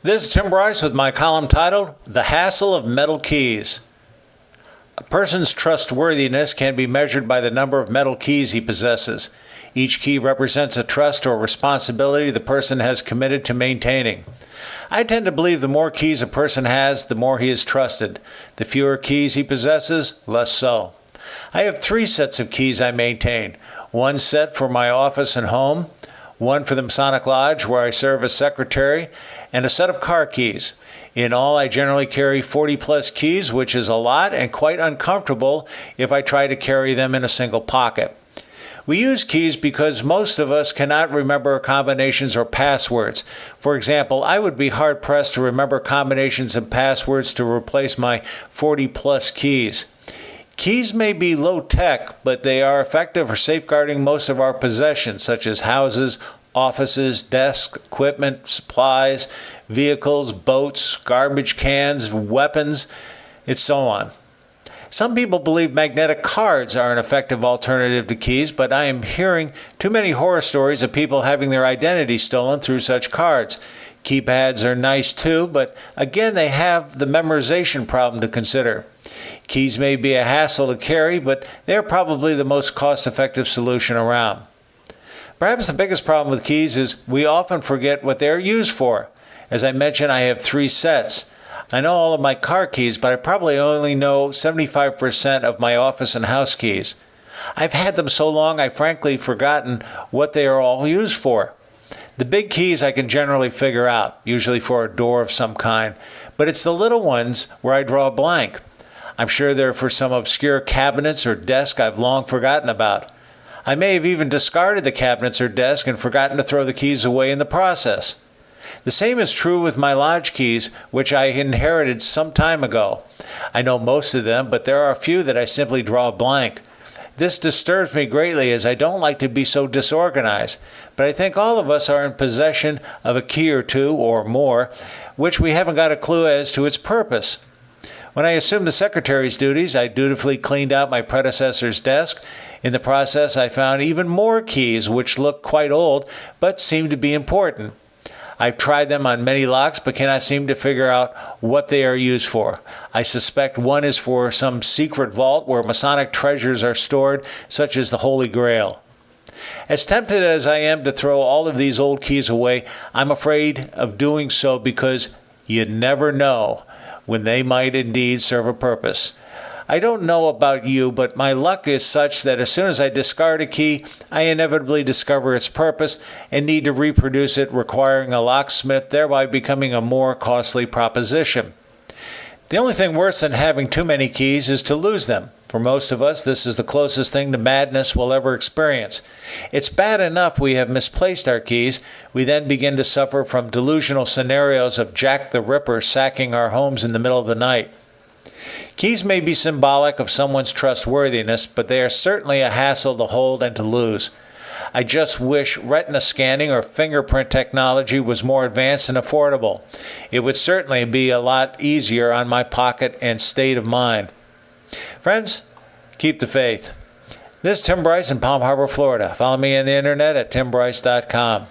This is Tim Bryce with my column titled, The Hassle of Metal Keys. A person's trustworthiness can be measured by the number of metal keys he possesses. Each key represents a trust or responsibility the person has committed to maintaining. I tend to believe the more keys a person has, the more he is trusted. The fewer keys he possesses, less so. I have 3 sets of keys I maintain. One set for my office and home, one for the Masonic Lodge where I serve as secretary, and a set of car keys. In all, I generally carry 40 plus keys, which is a lot and quite uncomfortable if I try to carry them in a single pocket. We use keys because most of us cannot remember combinations or passwords. For example, I would be hard-pressed to remember combinations and passwords to replace my 40 plus keys. Keys may be low-tech, but they are effective for safeguarding most of our possessions, such as houses, offices, desks, equipment, supplies, vehicles, boats, garbage cans, weapons, and so on. Some people believe magnetic cards are an effective alternative to keys, but I am hearing too many horror stories of people having their identity stolen through such cards. Keypads are nice too, but again they have the memorization problem to consider. Keys may be a hassle to carry, but they are probably the most cost-effective solution around. Perhaps the biggest problem with keys is we often forget what they are used for. As I mentioned, I have 3 sets. I know all of my car keys, but I probably only know 75% of my office and house keys. I've had them so long I've frankly forgotten what they are all used for. The big keys I can generally figure out, usually for a door of some kind, but it's the little ones where I draw a blank. I'm sure they're for some obscure cabinets or desk I've long forgotten about. I may have even discarded the cabinets or desk and forgotten to throw the keys away in the process. The same is true with my lodge keys, which I inherited some time ago. I know most of them, but there are a few that I simply draw a blank. This disturbs me greatly as I don't like to be so disorganized, but I think all of us are in possession of a key or 2 or more, which we haven't got a clue as to its purpose. When I assumed the secretary's duties, I dutifully cleaned out my predecessor's desk. In the process, I found even more keys which look quite old but seem to be important. I've tried them on many locks but cannot seem to figure out what they are used for. I suspect one is for some secret vault where Masonic treasures are stored, such as the Holy Grail. As tempted as I am to throw all of these old keys away, I'm afraid of doing so because you never know when they might indeed serve a purpose. I don't know about you, but my luck is such that as soon as I discard a key, I inevitably discover its purpose and need to reproduce it, requiring a locksmith, thereby becoming a more costly proposition. The only thing worse than having too many keys is to lose them. For most of us, this is the closest thing to madness we'll ever experience. It's bad enough we have misplaced our keys. We then begin to suffer from delusional scenarios of Jack the Ripper sacking our homes in the middle of the night. Keys may be symbolic of someone's trustworthiness, but they are certainly a hassle to hold and to lose. I just wish retina scanning or fingerprint technology was more advanced and affordable. It would certainly be a lot easier on my pocket and state of mind. Friends, keep the faith. This is Tim Bryce in Palm Harbor, Florida. Follow me on the internet at timbryce.com.